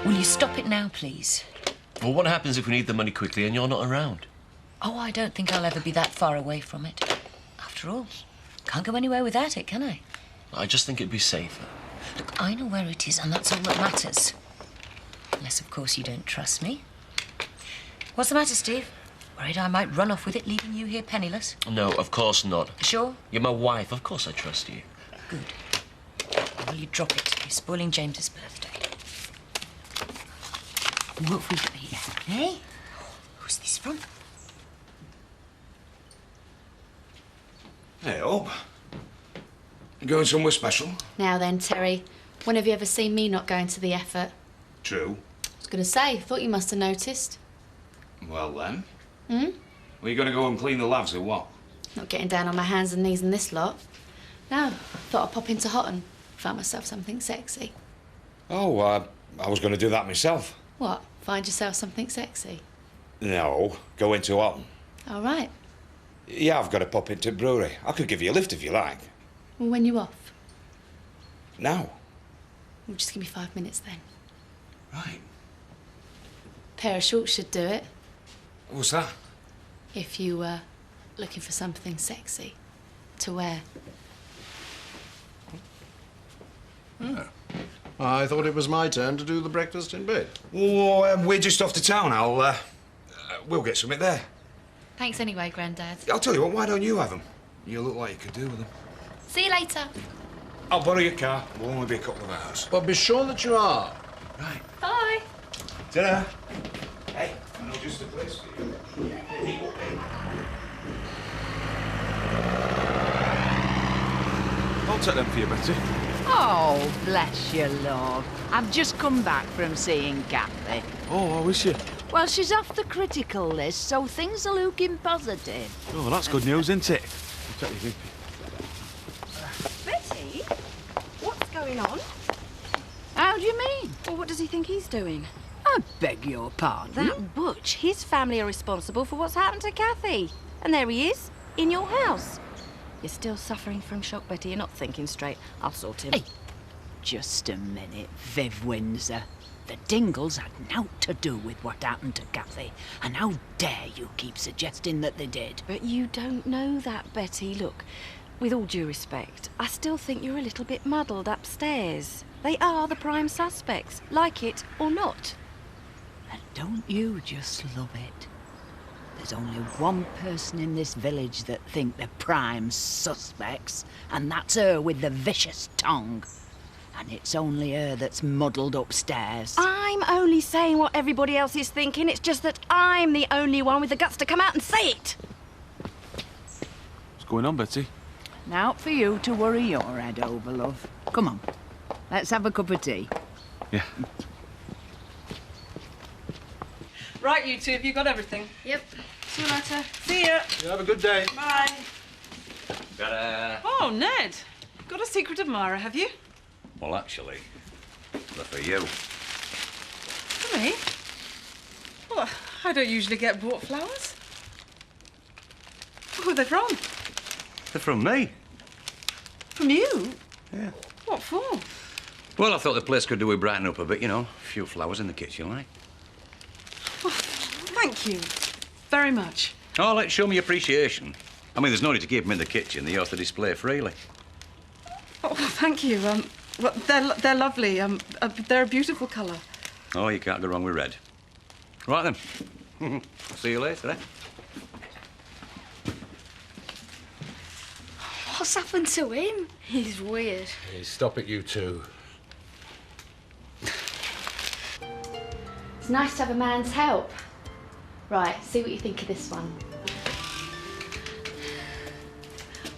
Will you stop it now, please? Well, what happens if we need the money quickly and you're not around? Oh, I don't think I'll ever be that far away from it. After all, can't go anywhere without it, can I? I just think it'd be safer. Look, I know where it is, and that's all that matters. Unless, of course, you don't trust me. What's the matter, Steve? Worried I might run off with it, leaving you here penniless? No, of course not. Sure? You're my wife. Of course I trust you. Good. Will you drop it? You're spoiling James's birthday. What have we got here? Hey? Who's this from? Hey, up. You going somewhere special? Now then, Terry, when have you ever seen me not going to the effort? True. I was going to say, thought you must have noticed. Well, then. Were you going to go and clean the lavs or what? Not getting down on my hands and knees in this lot. No, thought I'd pop into Hotton, find myself something sexy. Oh, I was going to do that myself. What, find yourself something sexy? No, go into Hotton. All right. Yeah, I've got to pop into brewery. I could give you a lift if you like. Well, when you off? Now? Well, just give me 5 minutes then. Right. Pair of shorts should do it. What's that? If you were looking for something sexy to wear. Oh. I thought it was my turn to do the breakfast in bed. Oh, we're just off to town. We'll get something there. Thanks anyway, Grandad. I'll tell you what, why don't you have them? You look like you could do with them. See you later. I'll borrow your car. We'll only be a couple of hours. Well, be sure that you are. Right. Bye. Ta-da. Hey, I know just the place for you. I'll take them for you, Betty. Oh, bless you, love. I've just come back from seeing Kathy. Oh, I wish you. Well, she's off the critical list, so things are looking positive. Oh, well, that's good news, isn't it? I'll take you. Betty? What's going on? How do you mean? Well, what does he think he's doing? I beg your pardon? That Butch, his family are responsible for what's happened to Kathy. And there he is, in your house. You're still suffering from shock, Betty. You're not thinking straight. I'll sort him. Hey, just a minute, Viv Windsor. The Dingles had naught to do with what happened to Kathy. And how dare you keep suggesting that they did? But you don't know that, Betty. Look, with all due respect, I still think you're a little bit muddled upstairs. They are the prime suspects, like it or not. And don't you just love it? There's only one person in this village that think they're prime suspects, and that's her with the vicious tongue. And it's only her that's muddled upstairs. I'm only saying what everybody else is thinking. It's just that I'm the only one with the guts to come out and say it. What's going on, Betty? Now for you to worry your head over, love. Come on, let's have a cup of tea. Yeah. Right, you two, have you got everything? Yep. See you later. See ya. You have a good day. Bye. Ta-da! Oh, Ned. Got a secret admirer, have you? Well, actually, they're for you. For me? Well, I don't usually get bought flowers. Who are they from? They're from me. From you? Yeah. What for? Well, I thought the place could do with brightening up a bit, you know. A few flowers in the kitchen, like. Oh, thank you very much. Oh, let's show me appreciation. I mean, there's no need to keep them in the kitchen. They're yours to display freely. Oh, thank you. Well, they're lovely. They're a beautiful colour. Oh, you can't go wrong with red. Right then. See you later, eh? What's happened to him? He's weird. Hey, stop it, you two. It's nice to have a man's help. Right, see what you think of this one.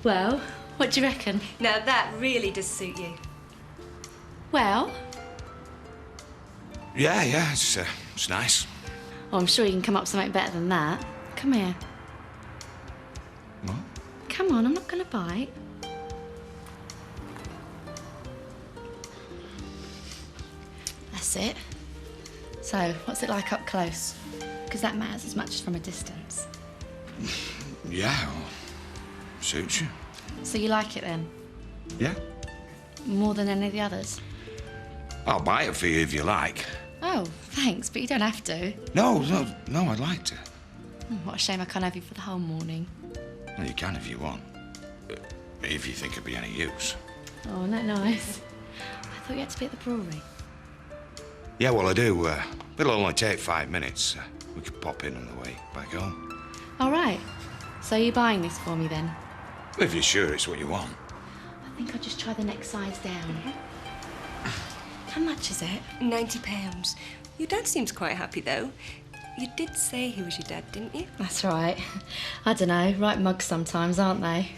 Well, what do you reckon? Now, that really does suit you. Well, Yeah, it's nice. oh, I'm sure you can come up with something better than that. Come here. What? Come on, I'm not going to bite. That's it. So, what's it like up close? Because that matters as much as from a distance. Yeah, well, suits you. So you like it then? Yeah? More than any of the others? I'll buy it for you if you like. Oh, Oh, thanks, but you don't have to. No, I'd like to. What a shame I can't have you for the whole morning. Well, you can if you want. If you think it'd be any use. Oh, isn't that nice? I thought you had to be at the brewery. Yeah, well, I do. It'll only take 5 minutes. We could pop in on the way back home. All right. So you're buying this for me then? If you're sure it's what you want. I think I'll just try the next size down. How much is it? £90. Your dad seems quite happy, though. You did say he was your dad, didn't you? That's right. I don't know, right mugs sometimes, aren't they?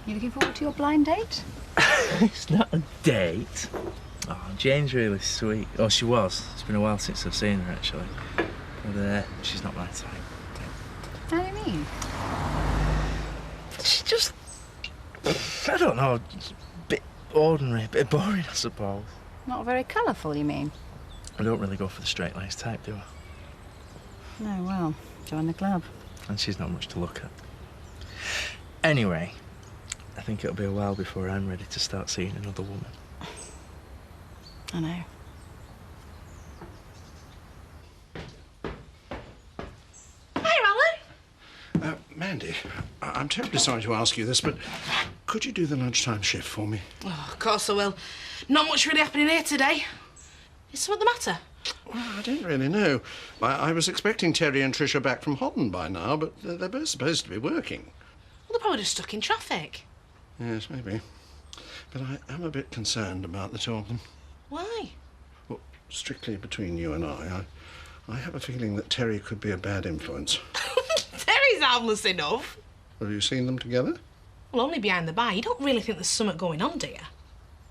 You looking forward to your blind date? It's not a date. Oh, Jane's really sweet. Oh, she was. It's been a while since I've seen her, actually. But she's not my type. How do you mean? She just... I don't know. A bit ordinary, a bit boring, I suppose. Not very colourful, you mean? I don't really go for the straight-laced type, do I? No, well, join the club. And she's not much to look at. Anyway, I think it'll be a while before I'm ready to start seeing another woman. I know. Mandy, I'm terribly sorry to ask you this, but could you do the lunchtime shift for me? Oh, of course I will. Not much really happening here today. Is something the matter? Well, I don't really know. I was expecting Terry and Tricia back from Hodden by now, but they're both supposed to be working. Well, they're probably just stuck in traffic. Yes, maybe. But I am a bit concerned about the two of them. Why? Well, strictly between you and I have a feeling that Terry could be a bad influence. Terry's harmless enough. Have you seen them together? Well, only behind the bar. You don't really think there's something going on, do you?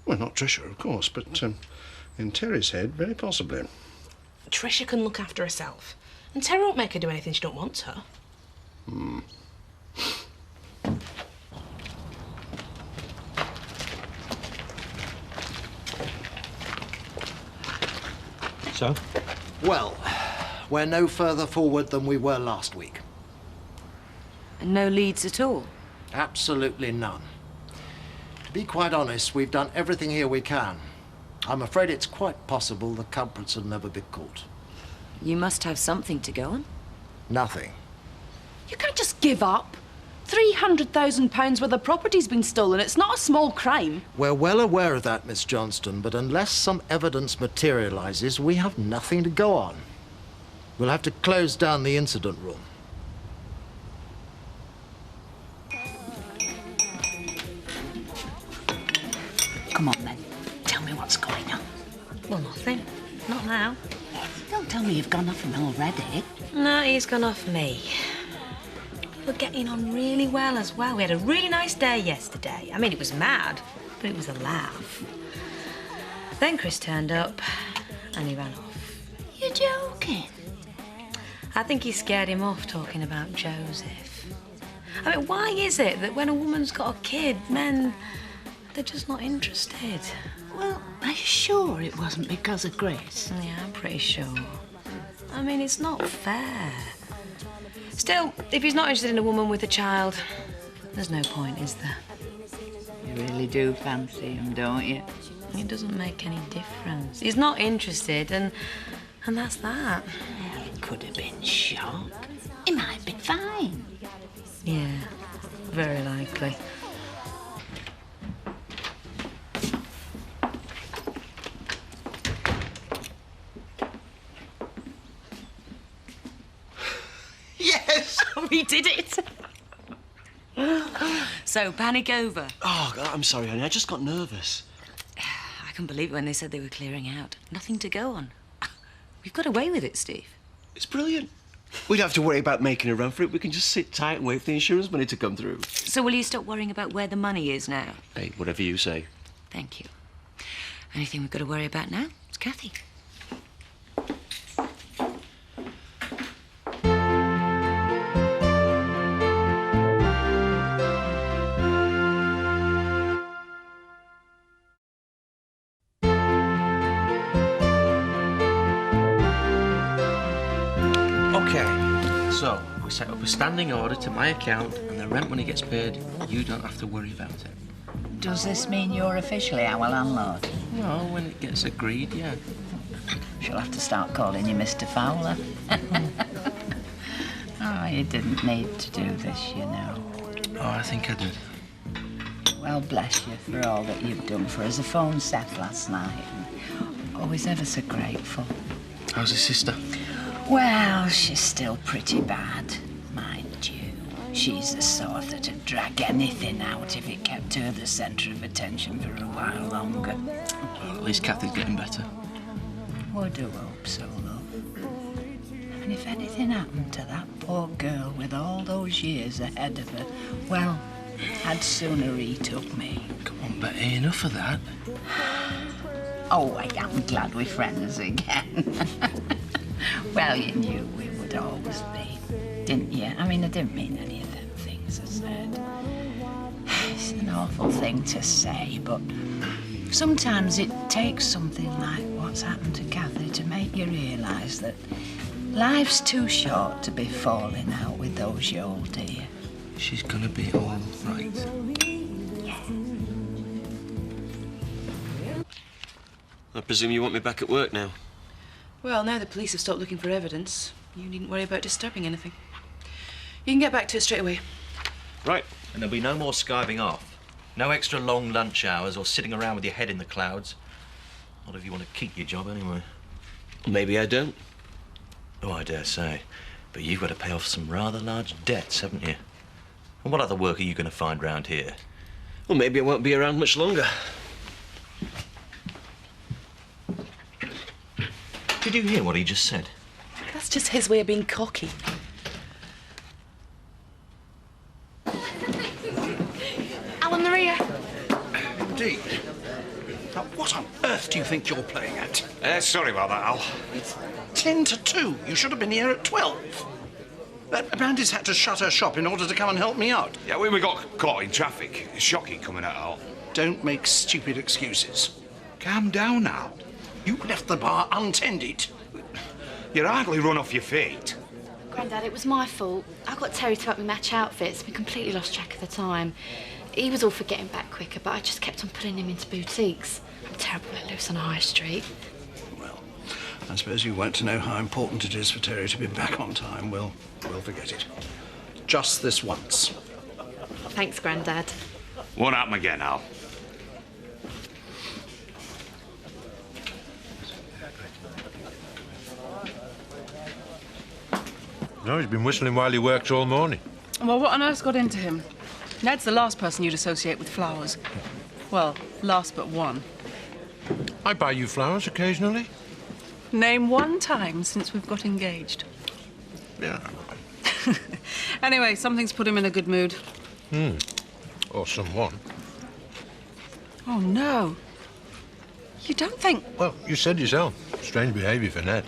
Well, not Tricia, of course, but in Terry's head, very possibly. Tricia can look after herself. And Terry won't make her do anything she don't want her. Hmm. So? Well, we're no further forward than we were last week. And no leads at all? Absolutely none. To be quite honest, we've done everything here we can. I'm afraid it's quite possible the culprits will never be caught. You must have something to go on. Nothing. You can't just give up. £300,000 worth of property's been stolen. It's not a small crime. We're well aware of that, Miss Johnston, but unless some evidence materialises, we have nothing to go on. We'll have to close down the incident room. Come on, then. Tell me what's going on. Well, nothing. Not now. Don't tell me you've gone off him already. No, he's gone off me. We're getting on really well as well. We had a really nice day yesterday. I mean, it was mad, but it was a laugh. Then Chris turned up and he ran off. You're joking. I think he scared him off talking about Joseph. I mean, why is it that when a woman's got a kid, men, they're just not interested? Well, are you sure it wasn't because of Grace? Yeah, I'm pretty sure. I mean, it's not fair. Still, if he's not interested in a woman with a child, there's no point, is there? You really do fancy him, don't you? It doesn't make any difference. He's not interested, and that's that. Well, it could have been shock. He might be fine. Yeah, very likely. Yes! We did it! So, panic over. Oh, God, I'm sorry, honey. I just got nervous. I couldn't believe it when they said they were clearing out. Nothing to go on. We've got away with it, Steve. It's brilliant. We don't have to worry about making a run for it. We can just sit tight and wait for the insurance money to come through. So will you stop worrying about where the money is now? Hey, whatever you say. Thank you. Anything we've got to worry about now? It's Kathy. Okay, so We set up a standing order to my account, and the rent money gets paid. You don't have to worry about it. Does this mean you're officially our landlord? Well, when it gets agreed, yeah. She'll have to start calling you Mr. Fowler. Oh, you didn't need to do this, you know. Oh, I think I did. Well, bless you for all that you've done for us. The phone set last night. Always ever so grateful. How's your sister? Well, she's still pretty bad, mind you. She's the sort that'd drag anything out if it kept her the centre of attention for a while longer. Well, at least Kathy's getting better. Would have hoped so, love. And if anything happened to that poor girl with all those years ahead of her, well, I'd sooner eat up me. Come on, Betty, enough of that. Oh, I am glad we're friends again. Well, you knew we would always be, didn't you? I mean, I didn't mean any of them things I said. It's an awful thing to say, but sometimes it takes something like what's happened to Kathy to make you realise that life's too short to be falling out with those you hold dear. She's gonna be all right. Yeah. I presume you want me back at work now? Well, now the police have stopped looking for evidence, you needn't worry about disturbing anything. You can get back to it straight away. Right. And there'll be no more skiving off. No extra long lunch hours or sitting around with your head in the clouds. Not if you want to keep your job anyway. Maybe I don't. Oh, I dare say. But you've got to pay off some rather large debts, haven't you? And what other work are you going to find round here? Well, maybe I won't be around much longer. Did you hear what he just said? That's just his way of being cocky. Alan, Maria. Indeed. Now, what on earth do you think you're playing at? Sorry about that, Al. It's 10 to 2. You should have been here at 12. Brandy's had to shut her shop in order to come and help me out. Yeah, we got caught in traffic. It's shocking coming out, Al. Don't make stupid excuses. Calm down, Al. You left the bar untended. You're hardly run off your feet. Grandad, it was my fault. I got Terry to help me match outfits. We completely lost track of the time. He was all for getting back quicker, but I just kept on pulling him into boutiques. I'm terrible let loose on a high street. Well, I suppose you won't to know how important it is for Terry to be back on time. We'll forget it. Just this once. Thanks, Grandad. Won't happen again, Al. No, he's been whistling while he works all morning. Well, what on earth's got into him? Ned's the last person you'd associate with flowers. Well, last but one. I buy you flowers occasionally. Name one time since we've got engaged. Yeah. Anyway, something's put him in a good mood. Or someone. Oh, no. You don't think... Well, you said yourself. Strange behaviour for Ned.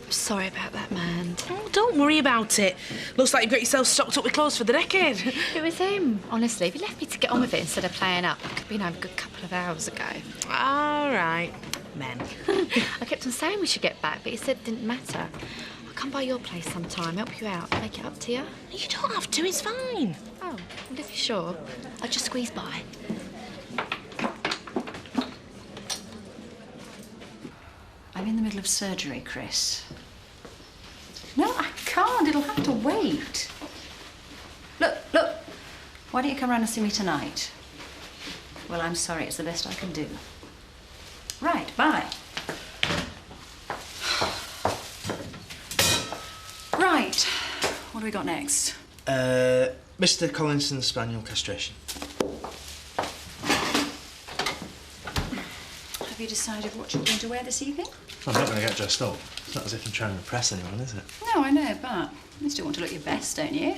Sorry about that, man. Oh, don't worry about it. Looks like you've got yourself stocked up with clothes for the decade. It was him, honestly. If he left me to get on with it instead of playing up, I could have been home a good couple of hours ago. All right. Men. I kept on saying we should get back, but he said it didn't matter. I'll come by your place sometime, help you out, make it up to you. You don't have to, it's fine. Oh, well, if you're sure, I'll just squeeze by. I'm in the middle of surgery, Chris. No, I can't. It'll have to wait. Look. Why don't you come round and see me tonight? Well, I'm sorry. It's the best I can do. Right, bye. Right. What do we got next? Mr. Collinson's spaniel castration. Have you decided what you're going to wear this evening? I'm not going to get dressed up. It's not as if I'm trying to impress anyone, is it? No, I know, but you still want to look your best, don't you?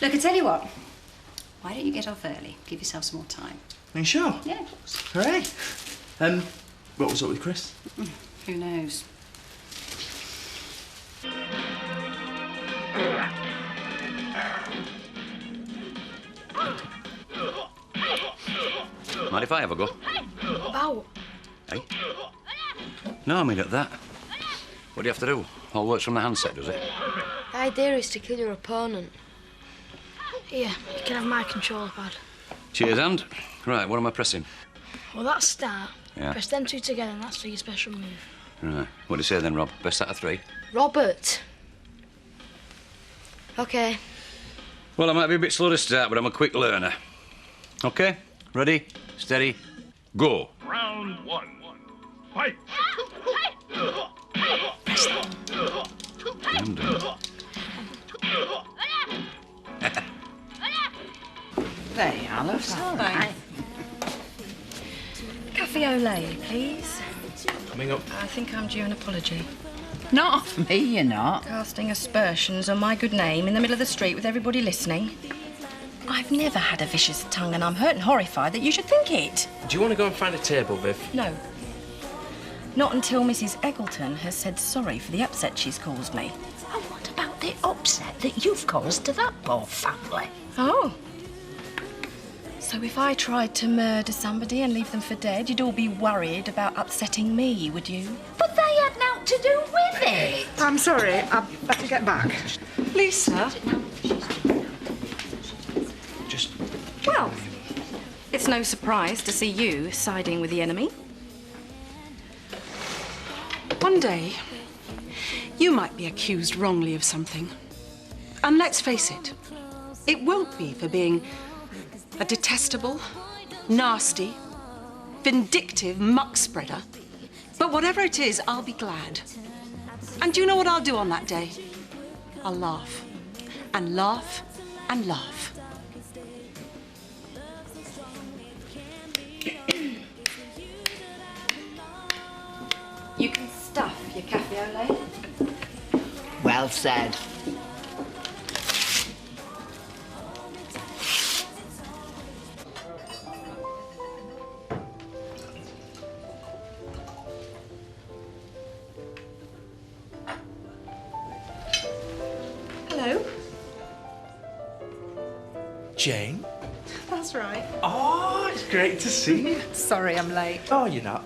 Look, I tell you what. Why don't you get off early? Give yourself some more time. Are you sure? Yeah, of course. Hooray! What was up with Chris? Who knows? Mind if I have a go? Oh. Hey? No, I mean at that. What do you have to do? All works from the handset, does it? The idea is to kill your opponent. Here, you can have my controller pad. Cheers, and. Right, what am I pressing? Well, that's start. Yeah. Press them two together and that's for your special move. Right. What do you say then, Rob? Best out of 3? Robert. OK. Well, I might be a bit slow to start, but I'm a quick learner. OK? Ready? Steady? Go. Round 1. Fight! I'm done. There you are, love. All right. Cafe au lait, please. Coming up. I think I'm due an apology. Not off me, you're not. Casting aspersions on my good name in the middle of the street with everybody listening. I've never had a vicious tongue, and I'm hurt and horrified that you should think it. Do you want to go and find a table, Viv? No. Not until Mrs. Eggleton has said sorry for the upset she's caused me. And what about the upset that you've caused to that poor family? Oh. So if I tried to murder somebody and leave them for dead, you'd all be worried about upsetting me, would you? But they had naught to do with it. I'm sorry, I'd better get back. Lisa? Well, it's no surprise to see you siding with the enemy. One day, you might be accused wrongly of something. And let's face it, it won't be for being a detestable, nasty, vindictive muck spreader. But whatever it is, I'll be glad. And do you know what I'll do on that day? I'll laugh. And laugh and laugh. You can stuff your cafe au lait. Well said. Hello? Jane? That's right. Oh, it's great to see you. Sorry I'm late. Oh, you're not.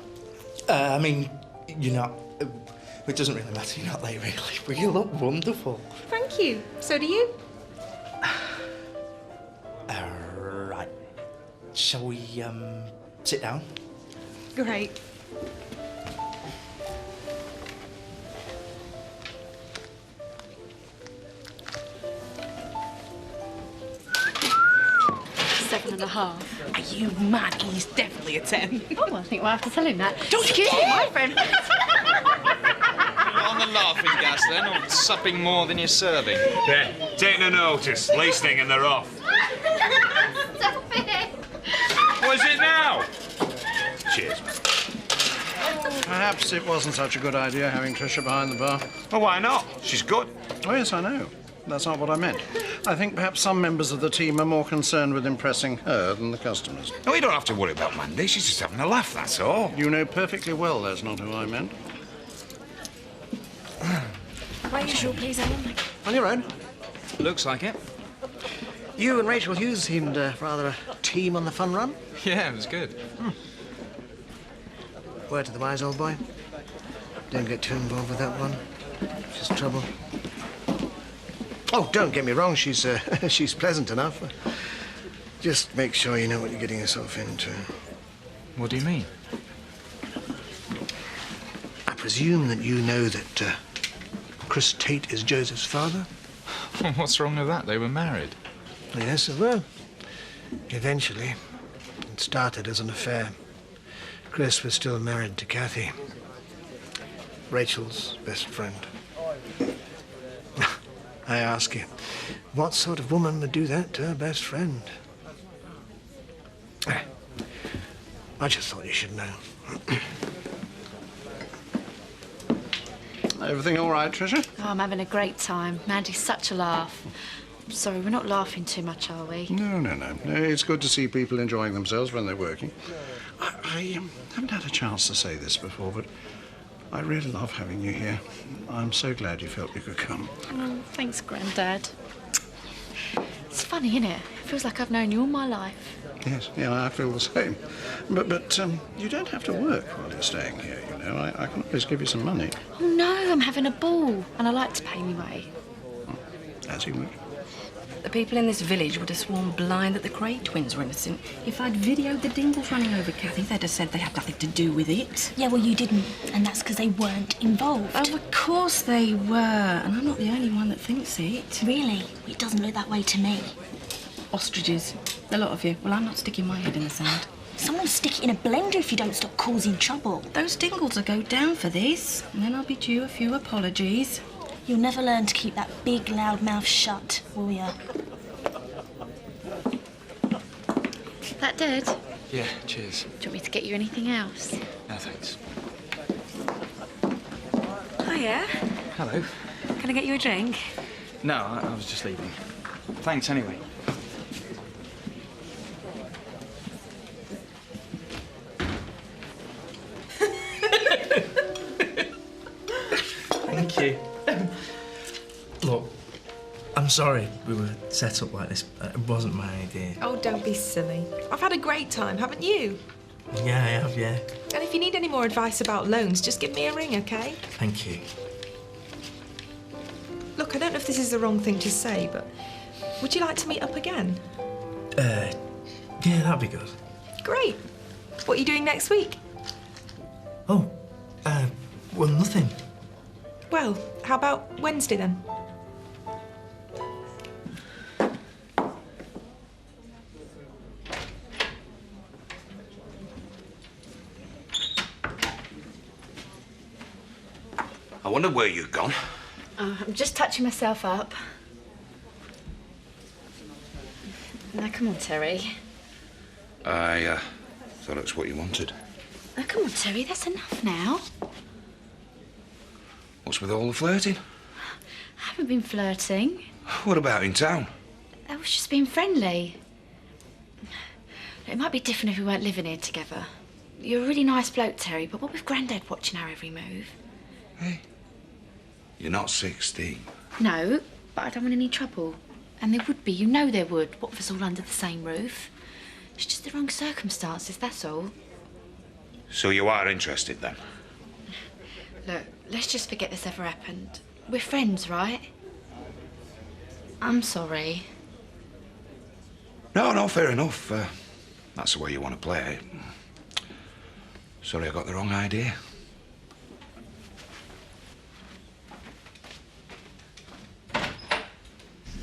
I mean, you're not. It doesn't really matter. You're not late, really. But you look wonderful. Thank you. So do you? Right. Shall we, sit down? Great. Seven and a half. Are you mad? He's definitely a 10. Oh, I think we'll have to tell him that. Don't Excuse me, my friend. On the laughing gas then, or supping more than you're serving? Yeah, take no notice. Listening and they're off. Stop it. What is it now? Cheers, man. Perhaps it wasn't such a good idea having Tricia behind the bar. Well, why not? She's good. Oh, yes, I know. That's not what I meant. I think perhaps some members of the team are more concerned with impressing her than the customers. No, you don't have to worry about Mandy. She's just having a laugh, that's all. You know perfectly well that's not who I meant. My usual, please, Ellen. On your own? Looks like it. You and Rachel Hughes seemed rather a team on the fun run. Yeah, it was good. Word to the wise, old boy. Don't get too involved with that one. She's trouble. Oh, don't get me wrong. She's she's pleasant enough. Just make sure you know what you're getting yourself into. What do you mean? I presume that you know that Chris Tate is Joseph's father? What's wrong with that? They were married. Yes, well, eventually. It started as an affair. Chris was still married to Kathy, Rachel's best friend. I ask you, what sort of woman would do that to her best friend? I just thought you should know. Everything all right, Tricia? Oh, I'm having a great time. Mandy's such a laugh. Sorry, we're not laughing too much, are we? No. It's good to see people enjoying themselves when they're working. I haven't had a chance to say this before, but I really love having you here. I'm so glad you felt you could come. Oh, thanks, Grandad. It's funny, isn't it? It feels like I've known you all my life. Yes, yeah, I feel the same. But you don't have to work while you're staying here, you know. I can always give you some money. Oh, no, I'm having a ball, and I like to pay me way. As you wish. The people in this village would have sworn blind that the Craig twins were innocent. If I'd videoed the Dingles running over Kathy, they'd have said they had nothing to do with it. Yeah, well, you didn't, and that's because they weren't involved. Oh, of course they were, and I'm not the only one that thinks it. Really? It doesn't look that way to me. Ostriches. A lot of you. Well, I'm not sticking my head in the sand. Someone stick it in a blender if you don't stop causing trouble. Those Dingles will go down for this, and then I'll be due a few apologies. You'll never learn to keep that big, loud mouth shut, will ya? That dead? Yeah, cheers. Do you want me to get you anything else? No, thanks. Hiya. Hello. Can I get you a drink? No, I was just leaving. Thanks anyway. Thank you. Look, I'm sorry we were set up like this. It wasn't my idea. Oh, don't be silly. I've had a great time, haven't you? Yeah, I have, yeah. And if you need any more advice about loans, just give me a ring, OK? Thank you. Look, I don't know if this is the wrong thing to say, but would you like to meet up again? Yeah, that'd be good. Great. What are you doing next week? Oh, well, nothing. Well, how about Wednesday then? I wonder where you've gone. Oh, I'm just touching myself up. Now, come on, Terry. I thought that's what you wanted. Oh, come on, Terry, that's enough now. What's with all the flirting? I haven't been flirting. What about in town? I was just being friendly. It might be different if we weren't living here together. You're a really nice bloke, Terry, but what with Grandad watching our every move? Hey, you're not 16. No, but I don't want any trouble. And there would be, you know there would, what with us all under the same roof. It's just the wrong circumstances, that's all. So you are interested then? Look, let's just forget this ever happened. We're friends, right? I'm sorry. No, fair enough. That's the way you want to play it. Sorry I got the wrong idea.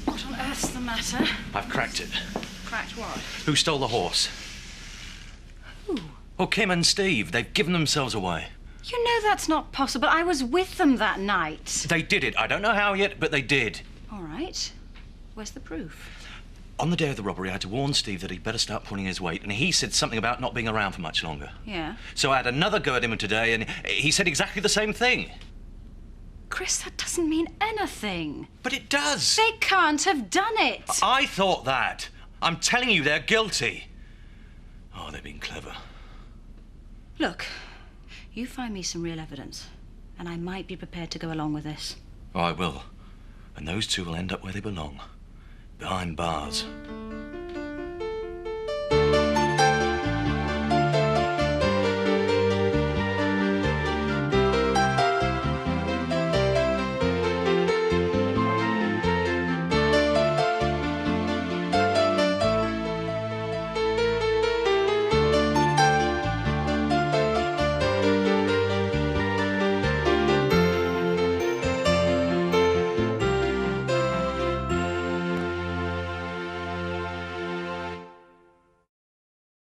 What on earth's the matter? I've cracked it. Cracked what? Who stole the horse? Who? Oh, Kim and Steve. They've given themselves away. You know that's not possible. I was with them that night. They did it. I don't know how yet, but they did. All right. Where's the proof? On the day of the robbery, I had to warn Steve that he'd better start pulling his weight, and he said something about not being around for much longer. Yeah. So I had another go at him today, and he said exactly the same thing. Chris, that doesn't mean anything. But it does. They can't have done it. I thought that. I'm telling you, they're guilty. Oh, they've been clever. Look, you find me some real evidence, and I might be prepared to go along with this. Oh, I will. And those two will end up where they belong. Behind bars.